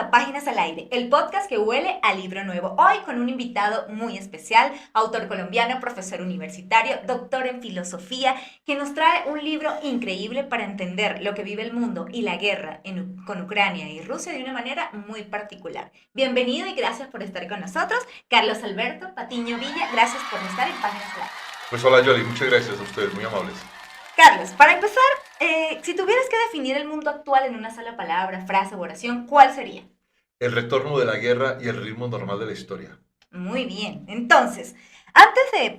a Páginas al Aire, el podcast que huele a libro nuevo. Hoy con un invitado muy especial, autor colombiano, profesor universitario, doctor en filosofía, que nos trae un libro increíble para entender lo que vive el mundo y la guerra con Ucrania y Rusia de una manera muy particular. Bienvenido y gracias por estar con nosotros. Carlos Alberto Patiño Villa, gracias por estar en Páginas al Aire. Pues hola Yoli, muchas gracias a ustedes, muy amables. Carlos, para empezar, si tuvieras que definir el mundo actual en una sola palabra, frase o oración, ¿cuál sería? El retorno de la guerra y el ritmo normal de la historia. Muy bien. Entonces,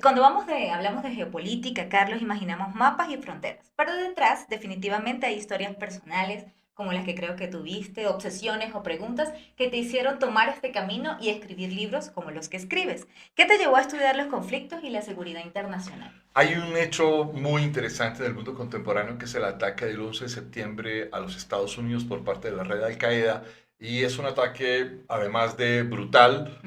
cuando hablamos de geopolítica, Carlos, imaginamos mapas y fronteras, pero detrás definitivamente hay historias personales, como las que creo que tuviste, obsesiones o preguntas que te hicieron tomar este camino y escribir libros como los que escribes. ¿Qué te llevó a estudiar los conflictos y la seguridad internacional? Hay un hecho muy interesante en el mundo contemporáneo que es el ataque del 11 de septiembre a los Estados Unidos por parte de la red Al-Qaeda. Y es un ataque, además de brutal,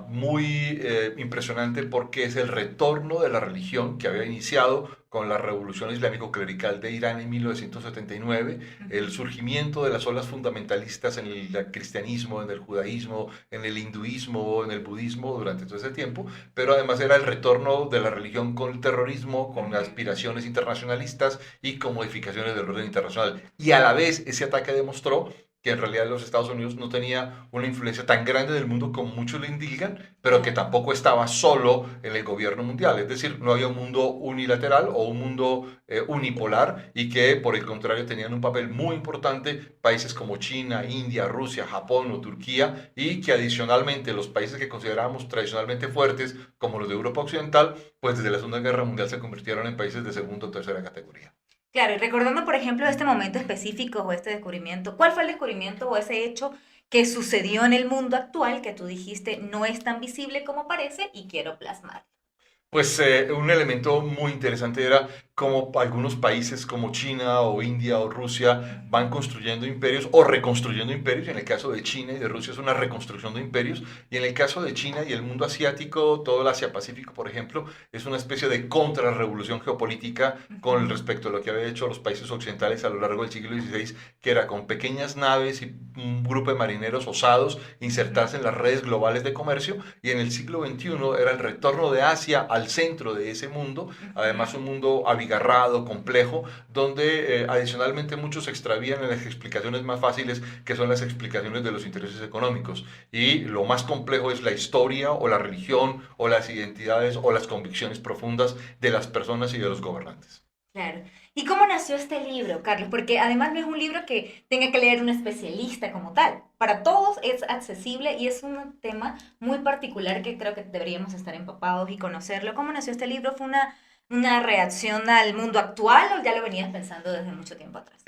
muy impresionante porque es el retorno de la religión que había iniciado con la revolución islámico-clerical de Irán en 1979, el surgimiento de las olas fundamentalistas en el cristianismo, en el judaísmo, en el hinduismo, en el budismo durante todo ese tiempo, pero además era el retorno de la religión con el terrorismo, con aspiraciones internacionalistas y con modificaciones del orden internacional. Y a la vez ese ataque demostró que en realidad los Estados Unidos no tenía una influencia tan grande del mundo como muchos le indican, pero que tampoco estaba solo en el gobierno mundial. Es decir, no había un mundo unilateral o un mundo unipolar y que por el contrario tenían un papel muy importante países como China, India, Rusia, Japón o Turquía y que adicionalmente los países que considerábamos tradicionalmente fuertes como los de Europa Occidental, pues desde la Segunda Guerra Mundial se convirtieron en países de segunda o tercera categoría. Claro, y recordando, por ejemplo, este momento específico o este descubrimiento, ¿cuál fue el descubrimiento o ese hecho que sucedió en el mundo actual que tú dijiste no es tan visible como parece y quiero plasmar? Pues un elemento muy interesante era cómo algunos países como China o India o Rusia van construyendo imperios o reconstruyendo imperios. En el caso de China y de Rusia es una reconstrucción de imperios. Y en el caso de China y el mundo asiático, todo el Asia-Pacífico, por ejemplo, es una especie de contrarrevolución geopolítica con respecto a lo que habían hecho los países occidentales a lo largo del siglo XVI, que era con pequeñas naves y un grupo de marineros osados insertarse en las redes globales de comercio. Y en el siglo XXI era el retorno de Asia al centro de ese mundo, además un mundo abigarrado, complejo, donde adicionalmente muchos se extravían en las explicaciones más fáciles, que son las explicaciones de los intereses económicos. Y lo más complejo es la historia o la religión o las identidades o las convicciones profundas de las personas y de los gobernantes. Claro. ¿Y cómo nació este libro, Carlos? Porque además no es un libro que tenga que leer un especialista como tal. Para todos es accesible y es un tema muy particular que creo que deberíamos estar empapados y conocerlo. ¿Cómo nació este libro? ¿Fue una reacción al mundo actual o ya lo venías pensando desde mucho tiempo atrás?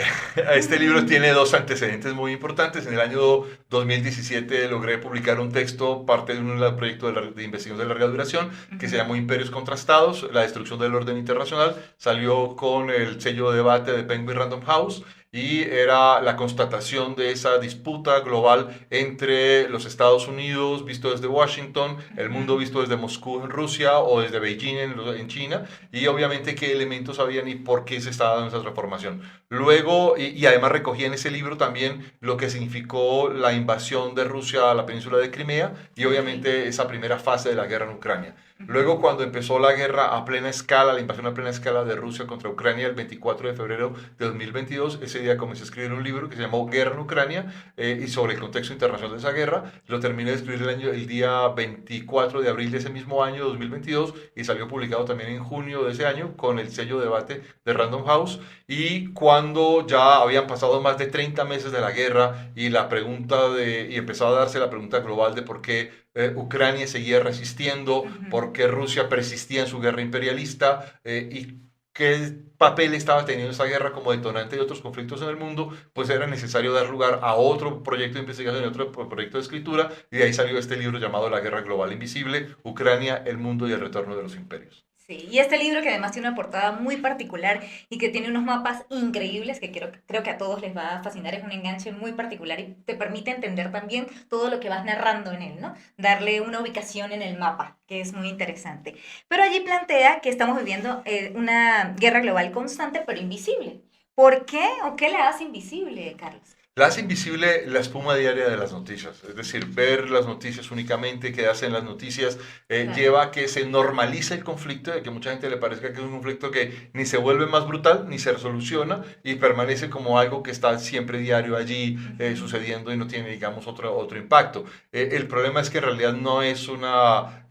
Este libro tiene dos antecedentes muy importantes. En el año 2017 logré publicar un texto, parte de un proyecto de investigación de larga duración, que se llamó Imperios Contrastados, la destrucción del orden internacional. Salió con el sello de debate de Penguin Random House y era la constatación de esa disputa global entre los Estados Unidos visto desde Washington, el mundo visto desde Moscú en Rusia o desde Beijing en China, y obviamente qué elementos habían y por qué se estaba dando esa transformación. Luego, y además recogí en ese libro también lo que significó la invasión de Rusia a la península de Crimea y obviamente esa primera fase de la guerra en Ucrania. Luego, cuando empezó la guerra a plena escala, la invasión a plena escala de Rusia contra Ucrania el 24 de febrero de 2022, ese día comencé a escribir un libro que se llamó Guerra en Ucrania y sobre el contexto internacional de esa guerra. Lo terminé de escribir el día 24 de abril de ese mismo año, 2022, y salió publicado también en junio de ese año con el sello de debate de Random House. Y cuando ya habían pasado más de 30 meses de la guerra y y empezaba a darse la pregunta global de por qué Ucrania seguía resistiendo, por qué Rusia persistía en su guerra imperialista y qué papel estaba teniendo esa guerra como detonante de otros conflictos en el mundo, pues era necesario dar lugar a otro proyecto de investigación y otro proyecto de escritura, y de ahí salió este libro llamado La Guerra Global Invisible, Ucrania, el mundo y el retorno de los imperios. Sí, y este libro que además tiene una portada muy particular y que tiene unos mapas increíbles que creo que a todos les va a fascinar, es un enganche muy particular y te permite entender también todo lo que vas narrando en él, ¿no? Darle una ubicación en el mapa, que es muy interesante. Pero allí plantea que estamos viviendo una guerra global constante pero invisible. ¿Por qué o qué la hace invisible, Carlos? La hace invisible la espuma diaria de las noticias, es decir, ver las noticias únicamente, quedarse en las noticias, Claro. lleva a que se normalice el conflicto, de que mucha gente le parezca que es un conflicto que ni se vuelve más brutal, ni se resoluciona, y permanece como algo que está siempre diario allí sucediendo y no tiene, digamos, otro impacto. El problema es que en realidad no es una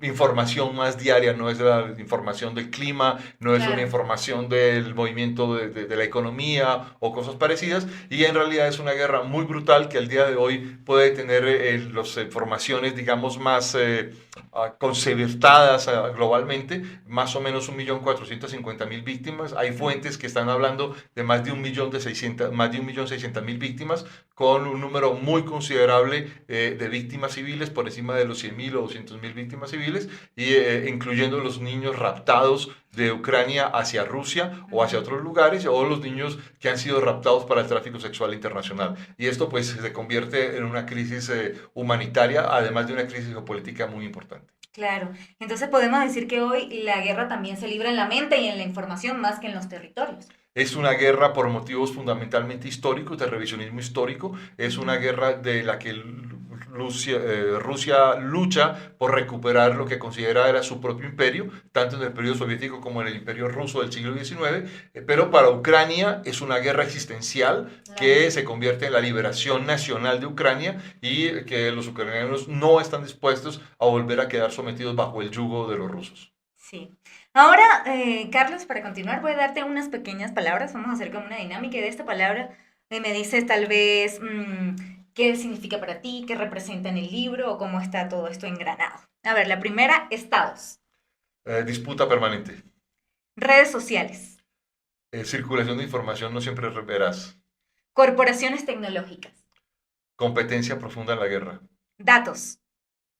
información más diaria, no es la información del clima, no es una Claro. información del movimiento de la economía o cosas parecidas, y en realidad es una guerra muy brutal que al día de hoy puede tener las informaciones, digamos, más concertadas globalmente, más o menos 1.450.000 víctimas. Hay fuentes que están hablando de más de 1.600.000 víctimas, con un número muy considerable de víctimas civiles, por encima de los 100.000 o 200.000 víctimas civiles, y incluyendo los niños raptados de Ucrania hacia Rusia o hacia otros lugares, o los niños que han sido raptados para el tráfico sexual internacional. Y esto pues se convierte en una crisis humanitaria, además de una crisis geopolítica muy importante. Claro. Entonces podemos decir que hoy la guerra también se libra en la mente y en la información más que en los territorios. Es una guerra por motivos fundamentalmente históricos, de revisionismo histórico. Es una guerra de la que Rusia lucha por recuperar lo que considera era su propio imperio, tanto en el periodo soviético como en el imperio ruso del siglo XIX, pero para Ucrania es una guerra existencial que se convierte en la liberación nacional de Ucrania, y que los ucranianos no están dispuestos a volver a quedar sometidos bajo el yugo de los rusos. Sí. Ahora, Carlos, para continuar, voy a darte unas pequeñas palabras. Vamos a hacer como una dinámica y de esta palabra. Me dices tal vez qué significa para ti, qué representa en el libro o cómo está todo esto engranado. A ver, la primera, estados, Disputa permanente. redes sociales, Circulación de información no siempre es veraz. corporaciones tecnológicas, Competencia profunda en la guerra. datos,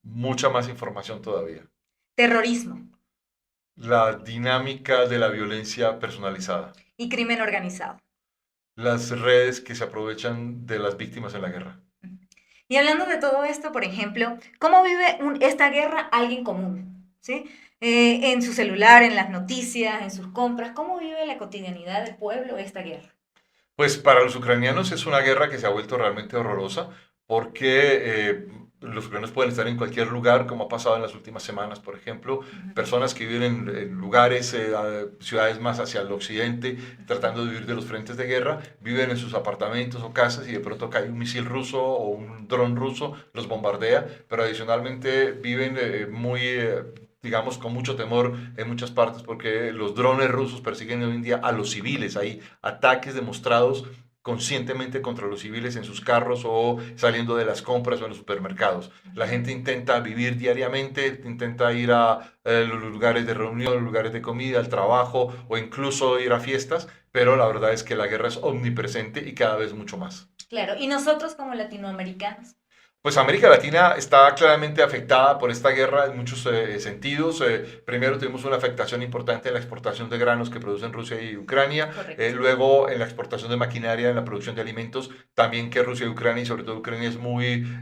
Mucha más información todavía. terrorismo La dinámica de la violencia personalizada. y crimen organizado. Las redes que se aprovechan de las víctimas en la guerra. Y hablando de todo esto, por ejemplo, ¿cómo vive esta guerra alguien común? ¿Sí? En su celular, en las noticias, en sus compras, ¿cómo vive la cotidianidad del pueblo esta guerra? Pues para los ucranianos es una guerra que se ha vuelto realmente horrorosa, porque los ucranianos pueden estar en cualquier lugar, como ha pasado en las últimas semanas, por ejemplo, personas que viven en lugares, ciudades más hacia el occidente, tratando de huir de los frentes de guerra, viven en sus apartamentos o casas, y de pronto cae un misil ruso o un dron ruso, los bombardea, pero adicionalmente viven digamos, con mucho temor en muchas partes, porque los drones rusos persiguen hoy en día a los civiles. Hay ataques demostrados conscientemente contra los civiles en sus carros o saliendo de las compras o en los supermercados. La gente intenta vivir diariamente, intenta ir a los lugares de reunión, los lugares de comida, al trabajo, o incluso ir a fiestas, pero la verdad es que la guerra es omnipresente y cada vez mucho más. Claro, y nosotros como latinoamericanos. Pues América Latina está claramente afectada por esta guerra en muchos sentidos. Primero tuvimos una afectación importante en la exportación de granos que producen Rusia y Ucrania. Luego en la exportación de maquinaria, en la producción de alimentos, también que Rusia y Ucrania, y sobre todo Ucrania,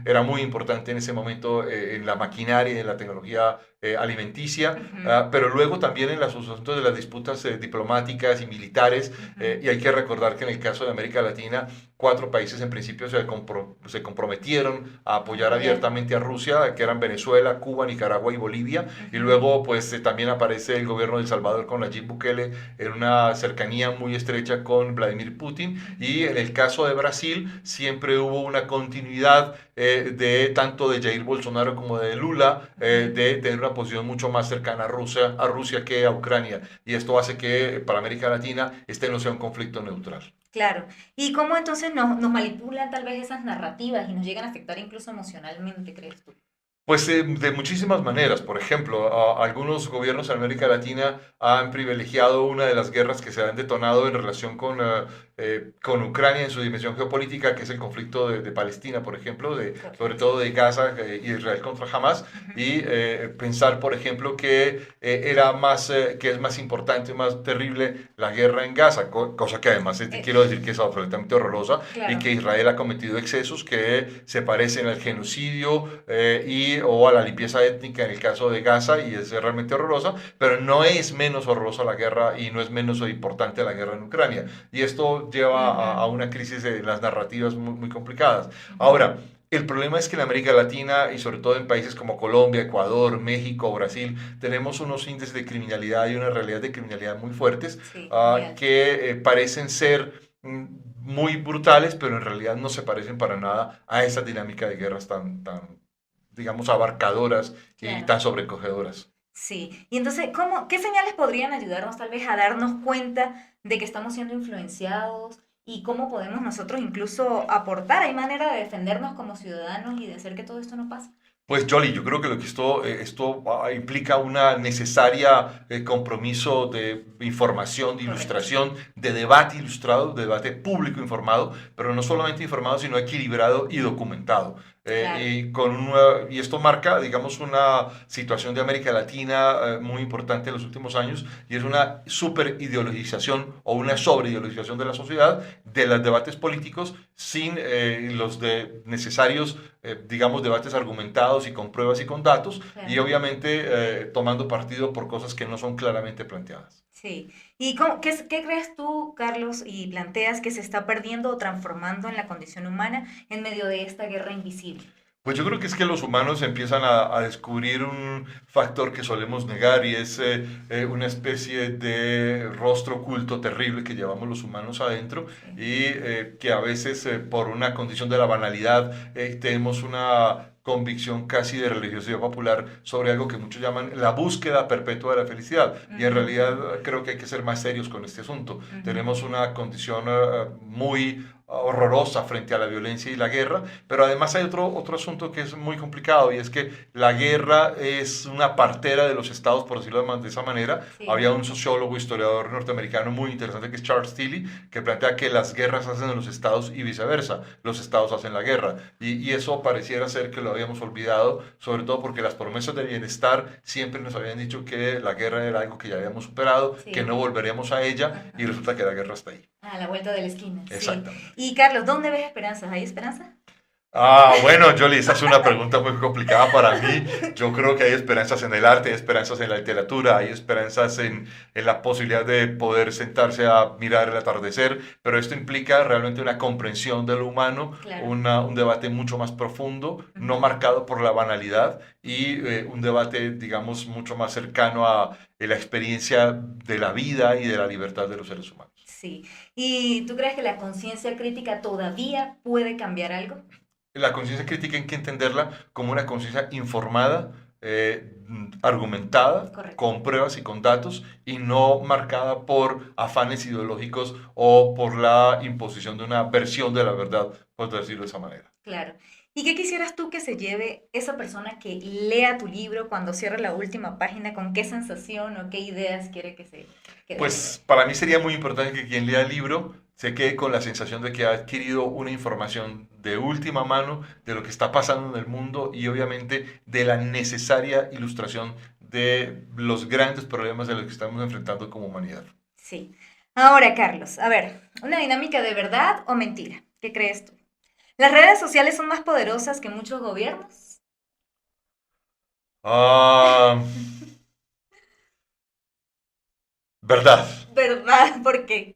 era muy importante en ese momento en la maquinaria y en la tecnología alimenticia, pero luego también en los asuntos de las disputas diplomáticas y militares, y hay que recordar que en el caso de América Latina, 4 países en principio se comprometieron a apoyar abiertamente a Rusia, que eran Venezuela, Cuba, Nicaragua y Bolivia, y luego pues también aparece el gobierno de El Salvador con Nayib Bukele en una cercanía muy estrecha con Vladimir Putin, y en el caso de Brasil siempre hubo una continuidad de tanto de Jair Bolsonaro como de Lula, de tener una posición mucho más cercana a Rusia que a Ucrania, y esto hace que para América Latina este no sea un conflicto neutral. Claro. ¿Y cómo entonces nos manipulan tal vez esas narrativas y nos llegan a afectar incluso emocionalmente, crees tú? Pues de muchísimas maneras. Por ejemplo, algunos gobiernos en América Latina han privilegiado una de las guerras que se han detonado en relación con Ucrania en su dimensión geopolítica, que es el conflicto de Palestina, por ejemplo, sobre todo de Gaza y Israel contra Hamas, y pensar, por ejemplo, que es más importante y más terrible la guerra en Gaza, cosa que además quiero decir que es absolutamente horrorosa, claro, y que Israel ha cometido excesos que se parecen al genocidio o a la limpieza étnica en el caso de Gaza, y es realmente horrorosa, pero no es menos horrorosa la guerra y no es menos importante la guerra en Ucrania. Y esto esto lleva a una crisis de las narrativas muy complicadas. Ahora, el problema es que en América Latina y sobre todo en países como Colombia, Ecuador, México, Brasil, tenemos unos índices de criminalidad y una realidad de criminalidad muy fuertes, Sí, muy alto. que parecen ser muy brutales, pero en realidad no se parecen para nada a esa dinámica de guerras digamos, abarcadoras y Claro. tan sobrecogedoras. Sí, y entonces, qué señales podrían ayudarnos tal vez a darnos cuenta de que estamos siendo influenciados y cómo podemos nosotros incluso aportar? ¿Hay manera de defendernos como ciudadanos y de hacer que todo esto no pase? Pues Jolly, yo creo que lo que esto implica una necesaria compromiso de información, de Correcto. ilustración, de debate ilustrado, de debate público informado, pero no solamente informado, sino equilibrado y documentado. Claro. Y esto marca, digamos, una situación de América Latina muy importante en los últimos años, y es una superideologización o una sobreideologización de la sociedad, de los debates políticos, sin necesarios digamos, debates argumentados y con pruebas y con datos, y Claro. obviamente tomando partido por cosas que no son claramente planteadas. Sí. ¿Y qué crees tú, Carlos, y planteas que se está perdiendo o transformando en la condición humana en medio de esta guerra invisible? Pues yo creo que es que los humanos empiezan a descubrir un factor que solemos negar, y es una especie de rostro oculto terrible que llevamos los humanos adentro, Sí. y que a veces por una condición de la banalidad tenemos una convicción casi de religiosidad popular sobre algo que muchos llaman la búsqueda perpetua de la felicidad. Y en Ujú, realidad creo que hay que ser más serios con este asunto. ujú. Tenemos una condición muy horrorosa frente a la violencia y la guerra, pero además hay otro asunto que es muy complicado, y es que la guerra es una partera de los estados, por decirlo de esa manera. Sí. Había un sociólogo, historiador norteamericano muy interesante que es Charles Tilly, que plantea que las guerras hacen a los estados y viceversa, los estados hacen la guerra, y eso pareciera ser que lo habíamos olvidado, sobre todo porque las promesas de bienestar siempre nos habían dicho que la guerra era algo que ya habíamos superado, que Sí. no volveremos a ella, y Ajá. resulta que la guerra está ahí. A la vuelta de la esquina, sí. Exactamente. Y Carlos, ¿dónde ves esperanzas? ¿Hay esperanza? Bueno, Jolie, esa es una pregunta muy complicada para mí. Yo creo que hay esperanzas en el arte, hay esperanzas en la literatura, hay esperanzas en la posibilidad de poder sentarse a mirar el atardecer, pero esto implica realmente una comprensión de lo humano, Claro. un debate mucho más profundo, no Ujú. marcado por la banalidad, y un debate, digamos, mucho más cercano a la experiencia de la vida y de la libertad de los seres humanos. Sí. ¿Y tú crees que la conciencia crítica todavía puede cambiar algo? La conciencia crítica hay que entenderla como una conciencia informada, argumentada, Correcto. con pruebas y con datos, y no marcada por afanes ideológicos o por la imposición de una versión de la verdad, por decirlo de esa manera. Claro. ¿Y qué quisieras tú que se lleve esa persona que lea tu libro cuando cierre la última página? ¿Con qué sensación o qué ideas quiere que se quede con él? Pues para mí sería muy importante que quien lea el libro se quede con la sensación de que ha adquirido una información de última mano de lo que está pasando en el mundo, y obviamente de la necesaria ilustración de los grandes problemas de los que estamos enfrentando como humanidad. Sí. Ahora, Carlos, a ver, una dinámica de verdad o mentira. ¿Qué crees tú? ¿Las redes sociales son más poderosas que muchos gobiernos? Ah, verdad. ¿Verdad? ¿Por qué?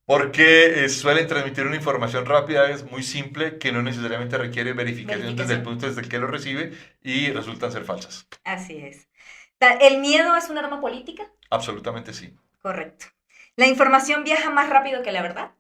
Porque suelen transmitir una información rápida, es muy simple, que no necesariamente requiere verificación desde el Verificación. punto desde el que lo recibe, y resultan ser falsas. Así es. ¿El miedo es un arma política? Absolutamente sí. Correcto. ¿La información viaja más rápido que la verdad?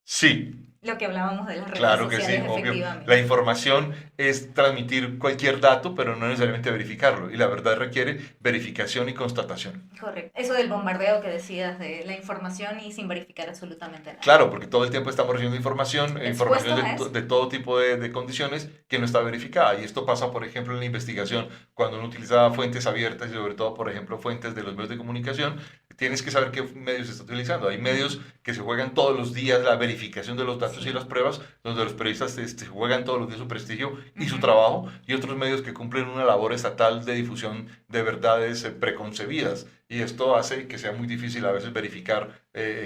Sí, Lo que hablábamos de las redes claro que sí, sociales, obvio. La efectivamente. información es transmitir cualquier dato, pero no necesariamente verificarlo. Y la verdad requiere verificación y constatación. Correcto. Eso del bombardeo que decías de la información y sin verificar absolutamente nada. Claro, porque todo el tiempo estamos recibiendo información, información Expuestos a eso. de todo tipo de condiciones que no está verificada. Y esto pasa, por ejemplo, en la investigación, cuando uno utiliza fuentes abiertas y sobre todo, por ejemplo, fuentes de los medios de comunicación. Tienes que saber qué medios se está utilizando. Hay medios que se juegan todos los días la verificación de los datos y Sí. las pruebas, donde los periodistas juegan todos los días su prestigio y su Ujú. trabajo, y otros medios que cumplen una labor estatal de difusión de verdades preconcebidas. Y esto hace que sea muy difícil a veces verificar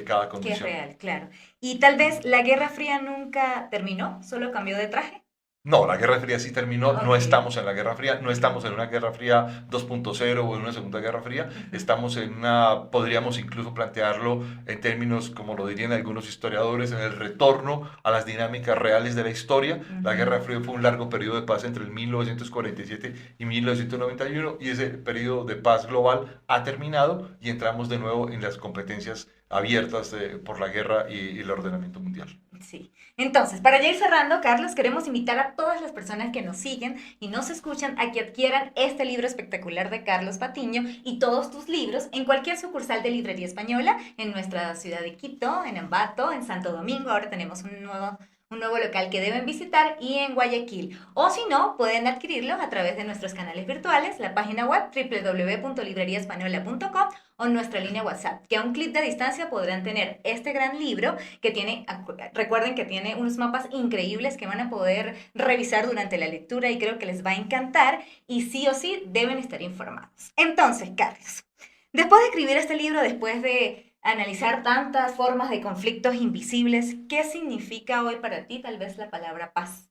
cada Que es condición. real, claro. Y tal vez la Guerra Fría nunca terminó, solo cambió de traje. No, la Guerra Fría sí terminó, no Ok. estamos en la Guerra Fría, no estamos en una Guerra Fría 2.0 o en una Segunda Guerra Fría, Ujú. estamos en una, podríamos incluso plantearlo en términos, como lo dirían algunos historiadores, en el retorno a las dinámicas reales de la historia. La Ujú. Guerra Fría fue un largo periodo de paz entre el 1947 y 1991 y ese periodo de paz global ha terminado y entramos de nuevo en las competencias abiertas por la guerra y el ordenamiento mundial. Sí. Entonces, para ya ir cerrando, Carlos, queremos invitar a todas las personas que nos siguen y nos escuchan a que adquieran este libro espectacular de Carlos Patiño y todos tus libros en cualquier sucursal de Librería Española en nuestra ciudad de Quito, en Ambato, en Santo Domingo. Ahora tenemos un nuevo local que deben visitar y en Guayaquil. O si no, pueden adquirirlos a través de nuestros canales virtuales, la página web www.libreriaespañola.com o nuestra línea WhatsApp, que a un clic de distancia podrán tener este gran libro que tiene, recuerden que tiene unos mapas increíbles que van a poder revisar durante la lectura y creo que les va a encantar y sí o sí deben estar informados. Entonces, Carlos, después de escribir este libro, después de analizar tantas formas de conflictos invisibles, ¿qué significa hoy para ti tal vez la palabra paz?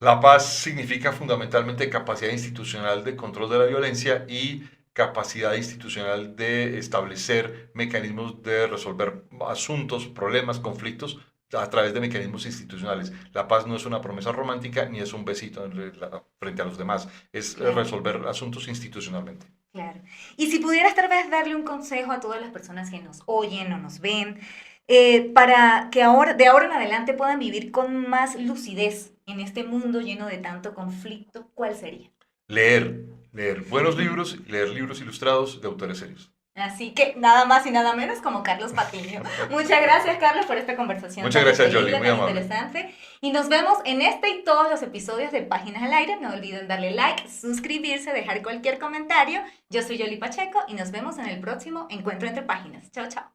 La paz significa fundamentalmente capacidad institucional de control de la violencia y capacidad institucional de establecer mecanismos de resolver asuntos, problemas, conflictos a través de mecanismos institucionales. La paz no es una promesa romántica ni es un besito frente a los demás, es Claro. resolver asuntos institucionalmente. Claro. Y si pudieras tal vez darle un consejo a todas las personas que nos oyen o nos ven, para que ahora, de ahora en adelante puedan vivir con más lucidez en este mundo lleno de tanto conflicto, ¿cuál sería? Leer, leer buenos libros, leer libros ilustrados de autores serios. Así que nada más y nada menos como Carlos Patiño. Muchas gracias, Carlos, por esta conversación Muchas tan gracias, Jolie, increíble, muy tan amable. interesante. Y nos vemos en este y todos los episodios de Páginas al Aire. No olviden darle like, suscribirse, dejar cualquier comentario. Yo soy Yoli Pacheco y nos vemos en el próximo Encuentro entre Páginas. Chao, chao.